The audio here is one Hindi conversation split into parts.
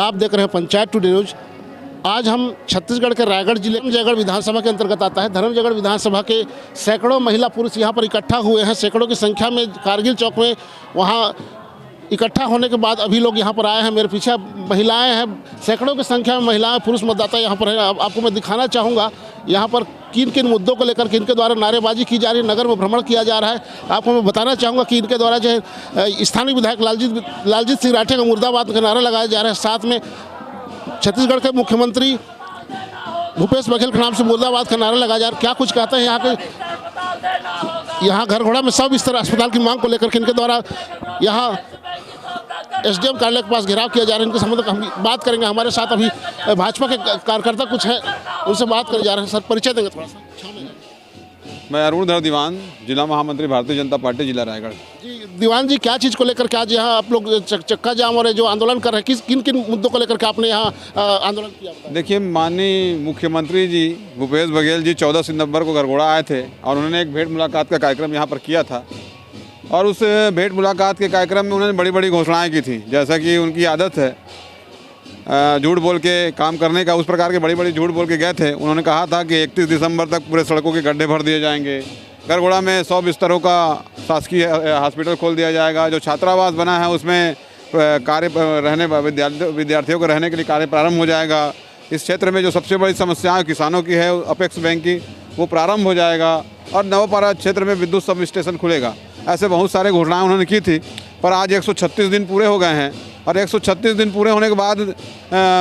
आप देख रहे हैं पंचायत टुडे न्यूज। आज हम छत्तीसगढ़ के रायगढ़ जिले में धर्मजयगढ़ विधानसभा के अंतर्गत आता है। धर्मजयगढ़ विधानसभा के सैकड़ों महिला पुरुष यहाँ पर इकट्ठा हुए हैं। सैकड़ों की संख्या में कारगिल चौक में वहाँ इकट्ठा होने के बाद अभी लोग यहाँ पर आए हैं। मेरे पीछे महिलाएं हैं, सैकड़ों की संख्या में महिलाएं पुरुष मतदाता यहाँ पर है। आपको मैं दिखाना चाहूँगा यहाँ पर किन किन मुद्दों को लेकर के इनके द्वारा नारेबाजी की जा रही है, नगर में भ्रमण किया जा रहा है। आपको मैं बताना चाहूँगा कि इनके द्वारा जो है स्थानीय विधायक लालजीत सिंह राठिया का मुर्दाबाद का नारा लगाया जा रहा है। साथ में छत्तीसगढ़ के मुख्यमंत्री भूपेश बघेल के नाम से मुर्दाबाद का नारा लगाया जा रहा है। क्या कुछ कहते हैं यहाँ घरघोड़ा में सब स्तर अस्पताल की मांग को लेकर के इनके द्वारा यहाँ एसडीएम कार्यालय के पास घेराव किया जा रहा है। इनके संबंध में हम बात करेंगे। हमारे साथ अभी भाजपा के कार्यकर्ता कुछ हैं, उनसे बात करने जा रहे हैं। सर परिचय देंगे थोड़ा सा। मैं अरुणधर दीवान, जिला महामंत्री भारतीय जनता पार्टी जिला रायगढ़। जी दीवान जी, क्या चीज़ को लेकर के आज यहाँ आप लोग चक्का जाम और जो आंदोलन कर रहे हैं, किन किन मुद्दों को लेकर के आपने यहाँ आंदोलन किया? देखिए, माननीय मुख्यमंत्री जी भूपेश बघेल जी 14 सितंबर को घरघोड़ा आए थे और उन्होंने एक भेंट मुलाकात का कार्यक्रम यहाँ पर किया था। और उस भेंट मुलाकात के कार्यक्रम में उन्होंने बड़ी बड़ी घोषणाएँ की थी, जैसा कि उनकी आदत है झूठ बोल के काम करने का। उस प्रकार के बड़ी बड़ी झूठ बोल के गए थे। उन्होंने कहा था कि 31 दिसंबर तक पूरे सड़कों के गड्ढे भर दिए जाएंगे, घरघोड़ा में 100 बिस्तरों का शासकीय हॉस्पिटल खोल दिया जाएगा, जो छात्रावास बना है उसमें कार्य रहने विद्यार्थियों को रहने के लिए कार्य प्रारंभ हो जाएगा। इस क्षेत्र में जो सबसे बड़ी समस्या किसानों की है अपेक्स बैंक की, वो प्रारंभ हो जाएगा और नवपारा क्षेत्र में विद्युत सब स्टेशन खुलेगा। ऐसे बहुत सारे घोषणाएँ उन्होंने की थी। पर आज 136 दिन पूरे हो गए हैं और 136 दिन पूरे होने के बाद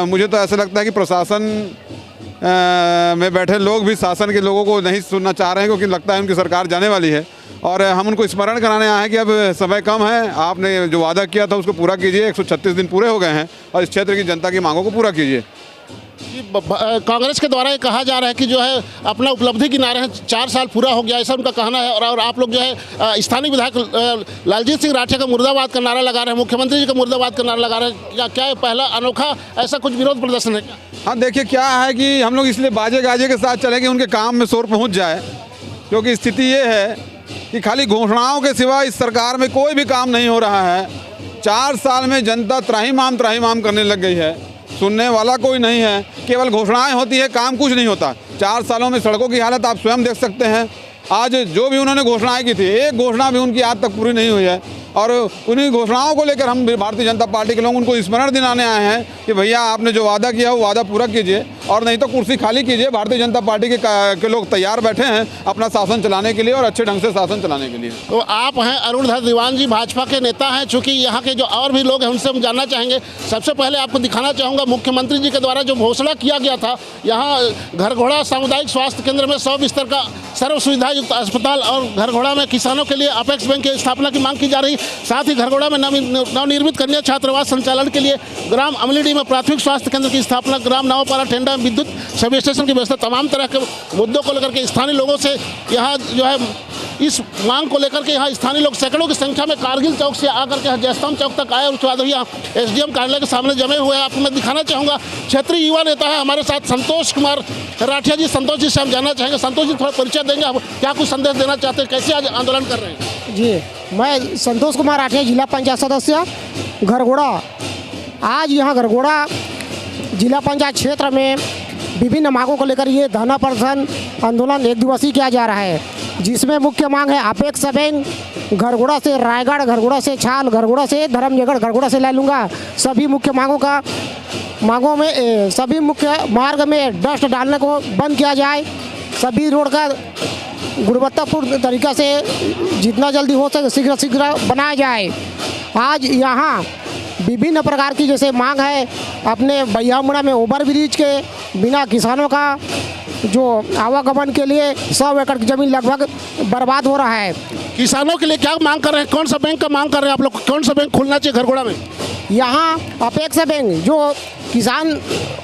मुझे तो ऐसा लगता है कि प्रशासन में बैठे लोग भी शासन के लोगों को नहीं सुनना चाह रहे हैं, क्योंकि लगता है उनकी सरकार जाने वाली है। और हम उनको स्मरण कराने आए हैं कि अब समय कम है, आपने जो वादा किया था उसको पूरा कीजिए। 136 दिन पूरे हो गए हैं और इस क्षेत्र की जनता की मांगों को पूरा कीजिए। कांग्रेस के द्वारा ये कहा जा रहा है कि जो है अपना उपलब्धि गिना रहे हैं, 4 साल पूरा हो गया, ऐसा उनका कहना है। और आप लोग जो है स्थानीय विधायक लालजीत सिंह राठिया का मुर्दाबाद का नारा लगा रहे हैं, मुख्यमंत्री जी का मुर्दाबाद का नारा लगा रहे हैं। क्या पहला अनोखा ऐसा कुछ विरोध प्रदर्शन है क्या? हाँ, देखिए क्या है कि हम लोग इसलिए बाजे गाजे के साथ चले कि उनके काम में शोर पहुँच जाए, क्योंकि स्थिति ये है कि खाली घोषणाओं के सिवा इस सरकार में कोई भी काम नहीं हो रहा है। 4 साल में जनता त्राहिमाम करने लग गई है, सुनने वाला कोई नहीं है, केवल घोषणाएं होती है, काम कुछ नहीं होता। 4 सालों में सड़कों की हालत आप स्वयं देख सकते हैं। आज जो भी उन्होंने घोषणाएं की थी, एक घोषणा भी उनकी आज तक पूरी नहीं हुई है। और उन्हीं घोषणाओं को लेकर हम भारतीय जनता पार्टी के लोग उनको स्मरण दिलाने आए हैं कि भैया आपने जो वादा किया वो वादा पूरा कीजिए, और नहीं तो कुर्सी खाली कीजिए। भारतीय जनता पार्टी के लोग तैयार बैठे हैं अपना शासन चलाने के लिए और अच्छे ढंग से शासन चलाने के लिए। तो आप हैं अरुणधर दीवान जी, भाजपा के नेता हैं। चूँकि यहाँ के जो और भी लोग हैं उनसे हम जानना चाहेंगे। सबसे पहले आपको दिखाना चाहूँगा मुख्यमंत्री जी के द्वारा जो घोषणा किया गया था, यहाँ घरघोड़ा सामुदायिक स्वास्थ्य केंद्र में 100 बिस्तर का सर्व सुविधा युक्त अस्पताल और घरघोड़ा में किसानों के लिए अपेक्स बैंक की स्थापना की मांग की जा रही। साथ ही घरघोड़ा में नवनिर्मित कन्या छात्रावास संचालन के लिए ग्राम अमलीडी में प्राथमिक स्वास्थ्य केंद्र की स्थापना, ग्राम नवपारा टेंडा में विद्युत सब स्टेशन की व्यवस्था, तमाम तरह के मुद्दों को लेकर के स्थानीय लोगों से यहाँ जो है इस मांग को लेकर के यहाँ स्थानीय लोग सैकड़ों की संख्या में कारगिल चौक से आकर के जयस्तंभ चौक तक आए और उसके बाद अभी यहाँ एसडीएम कार्यालय के सामने जमे हुए हैं। आपको मैं दिखाना चाहूँगा क्षेत्रीय युवा नेता है हमारे साथ संतोष कुमार राठिया जी। संतोष जी से हम जानना चाहेंगे, संतोष जी थोड़ा परिचय देंगे, आप क्या कुछ संदेश देना चाहते हैं, कैसे आज आंदोलन कर रहे हैं? जी, मैं संतोष कुमार राठिया, जिला पंचायत सदस्य घरघोड़ा। आज यहाँ घरघोड़ा जिला पंचायत क्षेत्र में विभिन्न मांगों को लेकर ये धरना प्रदर्शन आंदोलन 1 दिवसीय किया जा रहा है, जिसमें मुख्य मांग है अपेक्स बैंक, घरघोड़ा से रायगढ़, घरघोड़ा से छाल, घरघोड़ा से धर्मजयगढ़, घरघोड़ा से लैलूंगा। सभी मुख्य मांगों में सभी मुख्य मार्ग में डस्ट डालने को बंद किया जाए, सभी रोड का गुणवत्तापूर्ण तरीक़ा से जितना जल्दी हो सके शीघ्र बनाया जाए। आज यहाँ विभिन्न प्रकार की जैसे मांग है, अपने बैयामुड़ा में ओवर ब्रिज के बिना किसानों का जो आवागमन के लिए 100 एकड़ की ज़मीन लगभग बर्बाद हो रहा है। किसानों के लिए क्या मांग कर रहे हैं, कौन सा बैंक का मांग कर रहे हैं आप लोग, कौन सा बैंक खुलना चाहिए घरघोड़ा में? यहाँ अपेक्स बैंक, जो किसान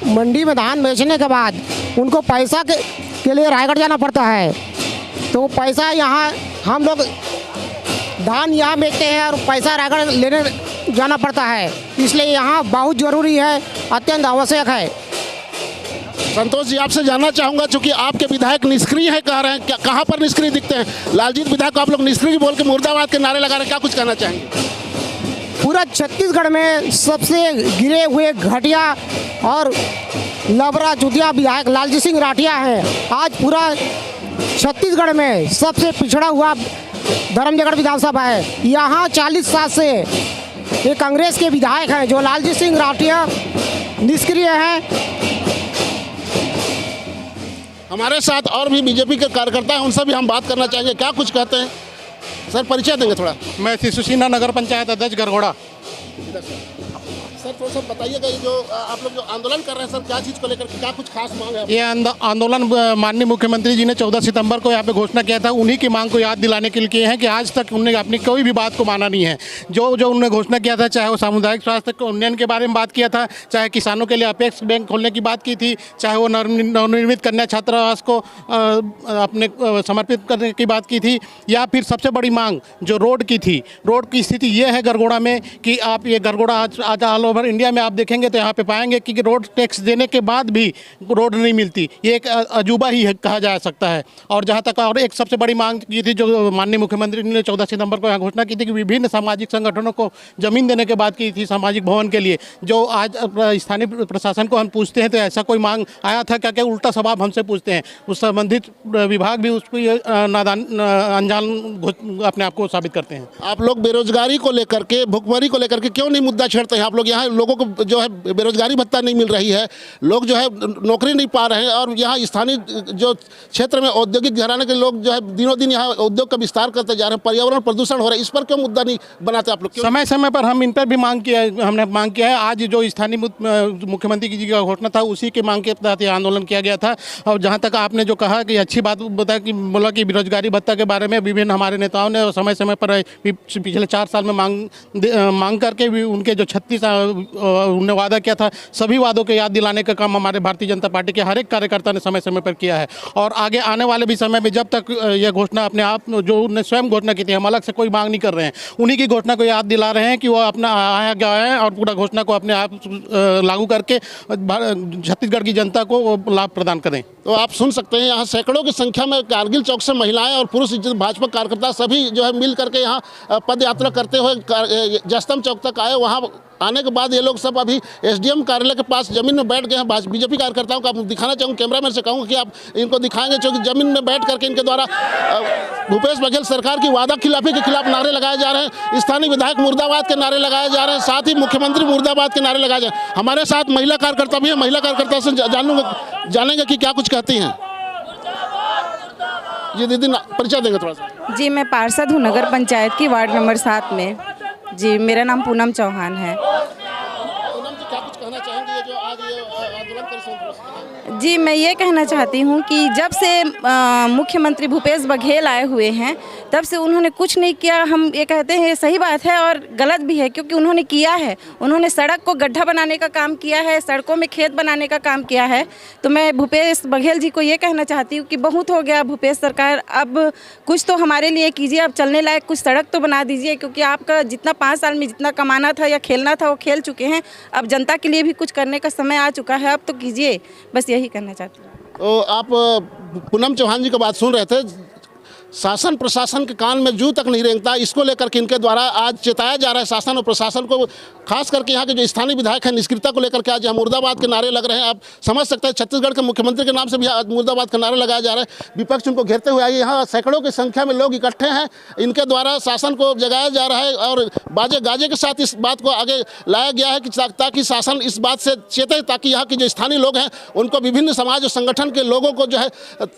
मंडी में धान बेचने के बाद उनको पैसा के लिए रायगढ़ जाना पड़ता है, तो पैसा यहाँ हम लोग धान यहाँ बेचते हैं और पैसा रायगढ़ लेने जाना पड़ता है, इसलिए यहाँ बहुत ज़रूरी है, अत्यंत आवश्यक है। संतोष जी, आपसे जानना चाहूँगा, चूँकि आपके विधायक निष्क्रिय है कह रहे हैं, कहाँ पर निष्क्रिय दिखते हैं? लालजीत विधायक को आप लोग निष्क्रिय बोल के मुर्दाबाद के नारे लगा रहे हैं, क्या कुछ कहना चाहेंगे? पूरा छत्तीसगढ़ में सबसे गिरे हुए घटिया और लबरा चुतिया विधायक लालजी सिंह राठिया हैं। आज पूरा छत्तीसगढ़ में सबसे पिछड़ा हुआ धर्मजयगढ़ विधानसभा है। यहाँ 40 साल से ये कांग्रेस के विधायक हैं जो लालजी सिंह राठिया निष्क्रिय हैं। हमारे साथ और भी बीजेपी के कार्यकर्ता हैं, उनसे भी हम बात करना चाहेंगे, क्या कुछ कहते हैं। सर परिचय देंगे थोड़ा। मैं शिशुसीना नगर पंचायत अध्यक्ष गरगोड़ा। सर थोड़ा सा बताइएगा, ये जो आप लोग जो आंदोलन कर रहे हैं सर, क्या चीज़ को लेकर क्या कुछ खास मांग है? ये आंदोलन माननीय मुख्यमंत्री जी ने 14 सितंबर को यहाँ पे घोषणा किया था, उन्हीं की मांग को याद दिलाने के लिए किए हैं कि आज तक उन्होंने अपनी कोई भी बात को माना नहीं है। जो उन्होंने घोषणा किया था, चाहे वो सामुदायिक स्वास्थ्य उन्नयन के बारे में बात किया था, चाहे किसानों के लिए अपेक्स बैंक खोलने की बात की थी, चाहे वो नवनिर्मित कन्या छात्रावास को अपने समर्पित करने की बात की थी, या फिर सबसे बड़ी मांग जो रोड की थी। रोड की स्थिति ये है गरगोड़ा में कि आप ये गरगोड़ा आज ऑल ओवर इंडिया में आप देखेंगे तो यहाँ पे पाएंगे कि रोड टैक्स देने के बाद भी रोड नहीं मिलती। ये एक अजूबा ही है, कहा जा सकता है। और जहाँ तक और एक सबसे बड़ी मांग की थी जो माननीय मुख्यमंत्री ने 14 सितंबर को यहाँ घोषणा की थी कि विभिन्न सामाजिक संगठनों को जमीन देने के बाद की थी सामाजिक भवन के लिए। जो आज स्थानीय प्रशासन को हम पूछते हैं तो ऐसा कोई मांग आया था क्या? क्या उल्टा सवाल हमसे पूछते हैं। उस संबंधित विभाग भी उसको अनजान अपने आप को साबित करते हैं। आप लोग बेरोजगारी को लेकर के, भुखमरी को लेकर के क्यों नहीं मुद्दा छेड़ते हैं? आप लोग यहाँ लोगों को जो है बेरोजगारी भत्ता नहीं मिल रही है, लोग जो है नौकरी नहीं पा रहे हैं, और यहाँ स्थानीय जो क्षेत्र में औद्योगिक घराने के लोग जो है दिनों दिन यहाँ उद्योग का विस्तार करते जा रहे हैं, पर्यावरण प्रदूषण हो रहा है, इस पर क्यों मुद्दा नहीं बनाते आप लोग? समय समय पर हम इन पर भी हमने मांग किया है। आज जो स्थानीय मुख्यमंत्री जी का घोषणा था उसी के मांग के तहत यह आंदोलन किया गया था। और जहाँ तक आपने जो कहा कि अच्छी बात बताया कि बोला कि बेरोजगारी भत्ता के बारे में विभिन्न हमारे नेताओं ने समय समय पर पिछले 4 साल में मांग करके भी उनके जो 36 उन्होंने वादा किया था, सभी वादों के याद दिलाने का काम हमारे भारतीय जनता पार्टी के हर एक कार्यकर्ता ने समय समय पर किया है। और आगे आने वाले भी समय में जब तक यह घोषणा अपने आप जो उन्होंने स्वयं घोषणा की थी, हम अलग से कोई मांग नहीं कर रहे हैं, उन्हीं की घोषणा को याद दिला रहे हैं कि वो अपना आया गया है और पूरा घोषणा को अपने आप लागू करके छत्तीसगढ़ की जनता को लाभ प्रदान करें। तो आप सुन सकते हैं यहाँ सैकड़ों की संख्या में कारगिल चौक से महिलाएं और पुरुष भाजपा कार्यकर्ता सभी जो है मिल करके यहाँ पद यात्रा करते हुए जयस्तंभ चौक तक आए। वहाँ आने के बाद ये लोग सब अभी एसडीएम कार्यालय के पास जमीन में बैठ गए हैं। बीजेपी कार्यकर्ताओं को आप दिखाना चाहूँगा, कैमरामैन से कहूँगा कि आप इनको दिखाएंगे, क्योंकि जमीन में बैठ करके इनके द्वारा भूपेश बघेल सरकार की वादा खिलाफी के खिलाफ नारे लगाए जा रहे हैं, स्थानीय विधायक मुर्दाबाद के नारे लगाए जा रहे हैं, साथ ही मुख्यमंत्री मुर्दाबाद के नारे लगाए जा रहे हैं। हमारे साथ महिला कार्यकर्ता भी है, महिला कार्यकर्ता से जानेंगे कि क्या कुछ कहती हैं। जी दीदी परिचय देंगे थोड़ा सा। जी मैं पार्षद हूँ नगर पंचायत की वार्ड नंबर 7 में। जी मेरा नाम पूनम चौहान है। पूनम जी क्या कुछ कहना चाहेंगे ये जो आज ये आंदोलन कर रहे हैं? जी मैं ये कहना चाहती हूँ कि जब से मुख्यमंत्री भूपेश बघेल आए हुए हैं तब से उन्होंने कुछ नहीं किया। हम ये कहते हैं ये सही बात है और गलत भी है, क्योंकि उन्होंने किया है। उन्होंने सड़क को गड्ढा बनाने का काम किया है, सड़कों में खेत बनाने का काम किया है। तो मैं भूपेश बघेल जी को ये कहना चाहती हूँ कि बहुत हो गया भूपेश सरकार, अब कुछ तो हमारे लिए कीजिए, अब चलने लायक कुछ सड़क तो बना दीजिए, क्योंकि आपका जितना 5 साल में जितना कमाना था या खेलना था वो खेल चुके हैं। अब जनता के लिए भी कुछ करने का समय आ चुका है, अब तो कीजिए, बस यही करना चाहती हूँ। तो आप पूनम चौहान जी की बात सुन रहे थे। शासन प्रशासन के कान में जू तक नहीं रेंगता, इसको लेकर के इनके द्वारा आज चेताया जा रहा है शासन और प्रशासन को, खास करके यहाँ के जो स्थानीय विधायक हैं निष्क्रियता को लेकर के आज यहाँ मुर्दाबाद के नारे लग रहे हैं। आप समझ सकते हैं छत्तीसगढ़ के मुख्यमंत्री के नाम से भी आज मुर्दाबाद के नारे लगाए जा रहे हैं। विपक्ष उनको घेरते हुए आए, यहाँ सैकड़ों की संख्या में लोग इकट्ठे हैं, इनके द्वारा शासन को जगाया जा रहा है और बाजे गाजे के साथ इस बात को आगे लाया गया है कि ताकि शासन इस बात से चेते, ताकि यहाँ के जो स्थानीय लोग हैं उनको विभिन्न समाज और संगठन के लोगों को जो है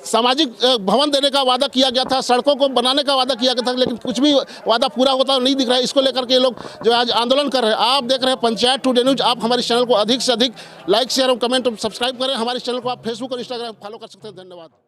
सामाजिक भवन देने का वादा किया गया था, सड़कों को बनाने का वादा किया गया था, लेकिन कुछ भी वादा पूरा होता नहीं दिख रहा है। इसको लेकर के लोग जो आज आंदोलन कर रहे हैं। आप देख रहे हैं पंचायत टुडे न्यूज। आप हमारे चैनल को अधिक से अधिक लाइक शेयर और कमेंट और सब्सक्राइब करें। हमारे चैनल को आप फेसबुक और इंस्टाग्राम फॉलो कर सकते हैं। धन्यवाद।